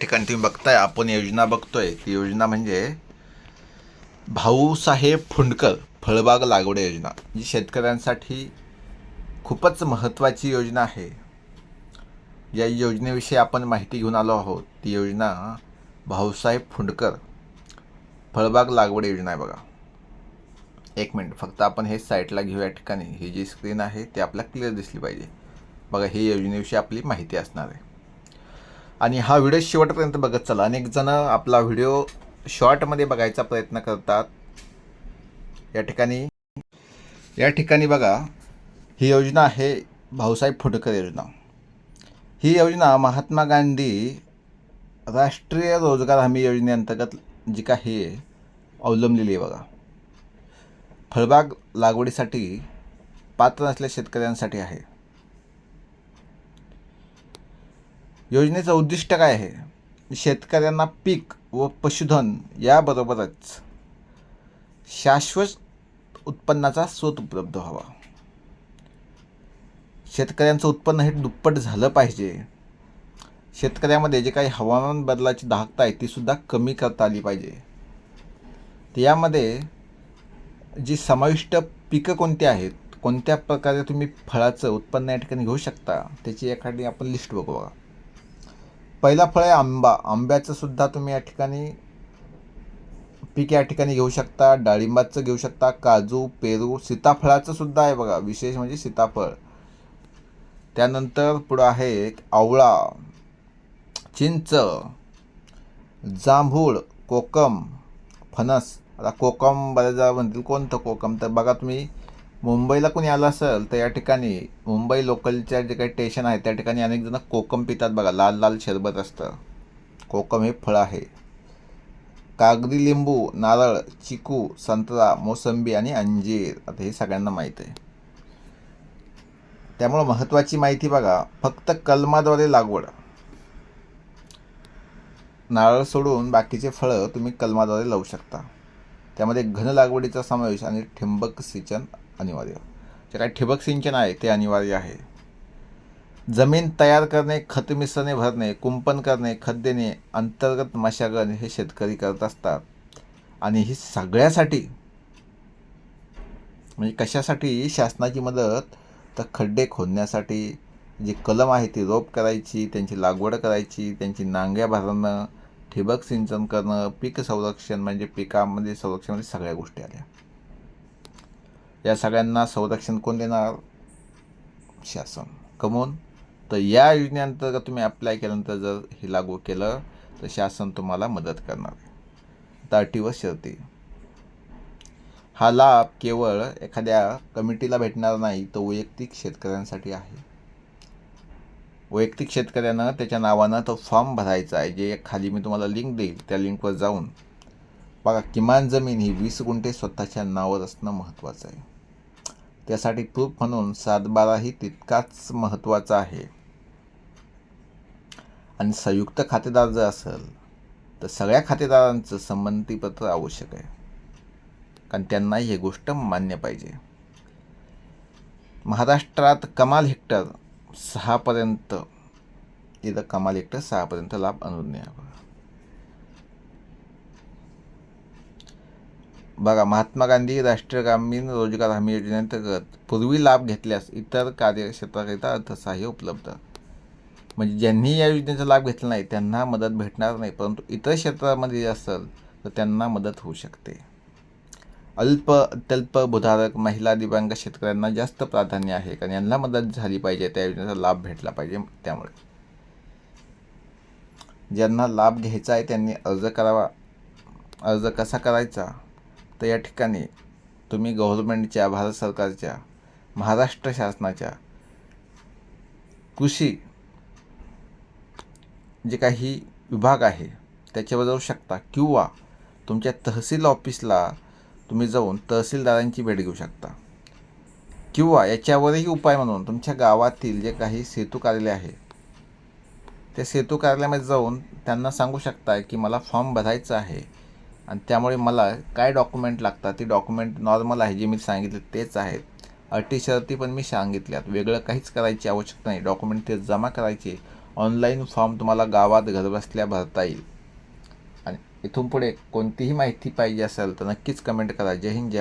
ठिकाणी तुम्ही बघताय, आपण योजना बघतोय. ती योजना म्हणजे भाऊसाहेब फुंडकर फळबाग लागवड योजना, जी शेतकऱ्यांसाठी खूपच महत्त्वाची योजना आहे. या योजनेविषयी आपण माहिती घेऊन आलो आहोत. ती योजना भाऊसाहेब फुंडकर फळबाग लागवड योजना आहे. बघा, एक मिनिट फक्त आपण हे साईटला घेऊ. या ठिकाणी ही जी स्क्रीन आहे ती आपल्याला क्लिअर दिसली पाहिजे. बघा, ही योजनेविषयी आपली माहिती असणार आहे. आणि हा व्हिडिओ शेवटपर्यंत बघत चला. अनेक जण आपला व्हिडिओ शॉर्टमध्ये बघायचा प्रयत्न करतात. या ठिकाणी बघा, ही योजना आहे भाऊसाहेब फुंडकर योजना. ही योजना महात्मा गांधी राष्ट्रीय रोजगार हमी योजनेअंतर्गत जी काही अवलंबलेली आहे. बघा, फळबाग लागवडीसाठी पात्र असलेल्या शेतकऱ्यांसाठी आहे. योजनेचं उद्दिष्ट काय आहे? शेतकऱ्यांना पीक व पशुधन याबरोबरच शाश्वत उत्पन्नाचा स्रोत उपलब्ध व्हावा. शेतकऱ्यांचं उत्पन्न हे दुप्पट झालं पाहिजे. शेतकऱ्यामध्ये जे काही हवामान बदलाची दाहकता आहे तीसुद्धा कमी करता आली पाहिजे. तर यामध्ये जी समाविष्ट पिकं कोणती आहेत, कोणत्या प्रकारे तुम्ही फळाचं उत्पन्न या ठिकाणी घेऊ शकता, त्याची एखादी आपण लिस्ट बघू. बघा, पहिला फळ आहे आंबा. आंब्याचं सुद्धा तुम्ही या ठिकाणी पीक या ठिकाणी घेऊ शकता. डाळिंबाचं घेऊ शकता, काजू, पेरू, सीताफळाचं सुद्धा आहे. बघा, विशेष म्हणजे सीताफळ. त्यानंतर पुढं आहे आवळा, चिंच, जांभूळ, कोकम, फणस. आता कोकम बऱ्याच जण म्हणतील कोणतं कोकम, तर बघा, तुम्ही मुंबईला कोणी आलं असेल तर या ठिकाणी मुंबई लोकलच्या जे काही स्टेशन आहे त्या ठिकाणी अनेक जण कोकम पितात. बघा, लाल लाल शरबत असतं. कोकम हे फळ आहे. कागदी लिंबू, नारळ, चिकू, संत्रा, मोसंबी आणि अंजीर. आता हे सगळ्यांना माहीत आहे. त्यामुळं महत्त्वाची माहिती बघा, फक्त कलमाद्वारे लागवड. नारळ सोडून बाकीचे फळं तुम्ही कलमाद्वारे लावू शकता. त्यामध्ये घन लागवडीचा समावेश आणि ठिबक सिंचन अनिवार्य. जे काही ठिबक सिंचन आहे ते अनिवार्य आहे. जमीन तयार करणे, खत मिश्रणे भरणे, कुंपण करणे, खत देणे, अंतर्गत मशागत हे शेतकरी करत असतात. आणि ही सगळ्यासाठी म्हणजे कशासाठी शासनाची मदत, तर खड्डे खोदण्यासाठी, जी कलम आहे ती रोप करायची, त्यांची लागवड करायची, त्यांची नांग्या भरणं, ठिबक सिंचन करणं, पीक संरक्षण म्हणजे पिकामध्ये संरक्षण म्हणजे सगळ्या गोष्टी आल्या. या सगळ्यांना संरक्षण कोण देणार? शासन. कमवून. तर या योजनेअंतर्गत तुम्ही अप्लाय केल्यानंतर जर हे लागू केलं तर शासन तुम्हाला मदत करणार आहे. तर अटी व शर्ती. हा लाभ केवळ एखाद्या कमिटीला भेटणार नाही, तो वैयक्तिक शेतकऱ्यांसाठी आहे. वैयक्तिक शेतकऱ्यानं त्याच्या नावानं तो फॉर्म भरायचा आहे, जे खाली मी तुम्हाला लिंक देईल. त्या लिंकवर जाऊन बघा, किमान जमीन ही 20 गुंठे स्वतःच्या नावावर असणं महत्त्वाचं आहे. त्यासाठी प्रूफ म्हणून 7/12 ही तितकाच महत्त्वाचा आहे. आणि संयुक्त खातेदार जर असेल तर सगळ्या खातेदारांचं संमतीपत्र आवश्यक आहे, कारण त्यांनाही ही गोष्ट मान्य पाहिजे. महाराष्ट्रात कमाल हेक्टर 6पर्यंत, इथं कमाल हेक्टर 6पर्यंत लाभ अनुज्ञेय आहे. बघा, महात्मा गांधी राष्ट्रीय ग्रामीण रोजगार हमी योजनेअंतर्गत पूर्वी लाभ घेतल्यास इतर कार्यक्षेत्राकरिता अर्थसहाय्य उपलब्ध. म्हणजे ज्यांनी या योजनेचा लाभ घेतला नाही त्यांना मदत भेटणार नाही, परंतु इतर क्षेत्रामध्ये असेल तर त्यांना मदत होऊ शकते. अल्प तल्प भूधारक, महिला, दिव्यांग शेतकऱ्यांना जास्त प्राधान्य आहे, कारण यांना मदत झाली पाहिजे, त्या योजनेचा लाभ भेटला पाहिजे. त्यामुळे ज्यांना लाभ घ्यायचा आहे त्यांनी अर्ज करावा. अर्ज कसा करायचा? तर या ठिकाणी तुम्ही गव्हर्नमेंटच्या, भारत सरकारच्या, महाराष्ट्र शासनाच्या कृषी जे काही विभाग आहे त्याच्यावर जाऊ शकता, किंवा तुमच्या तहसील ऑफिसला तुम्ही जाऊन तहसीलदारांची भेट घेऊ शकता, किंवा याच्यावरही उपाय म्हणून तुमच्या गावातील जे काही सेतू कार्यालय आहे त्या सेतू कार्यालयामध्ये जाऊन त्यांना सांगू शकता की मला फॉर्म भरायचा आहे आणि त्यामुळे मला काय डॉक्युमेंट लागतात. ती डॉक्युमेंट नॉर्मल आहे, जे मी सांगितले तेच आहेत. अटी शर्ती पण मी सांगितल्यात, वेगळं काहीच करायची आवश्यकता नाही. डॉक्युमेंट ते जमा करायचे, ऑनलाईन फॉर्म तुम्हाला गावात घरबसल्या भरता येईल. आणि इथून पुढे कोणतीही माहिती पाहिजे असेल तर नक्कीच कमेंट करा. जय हिंद, जय महाराष्ट्र.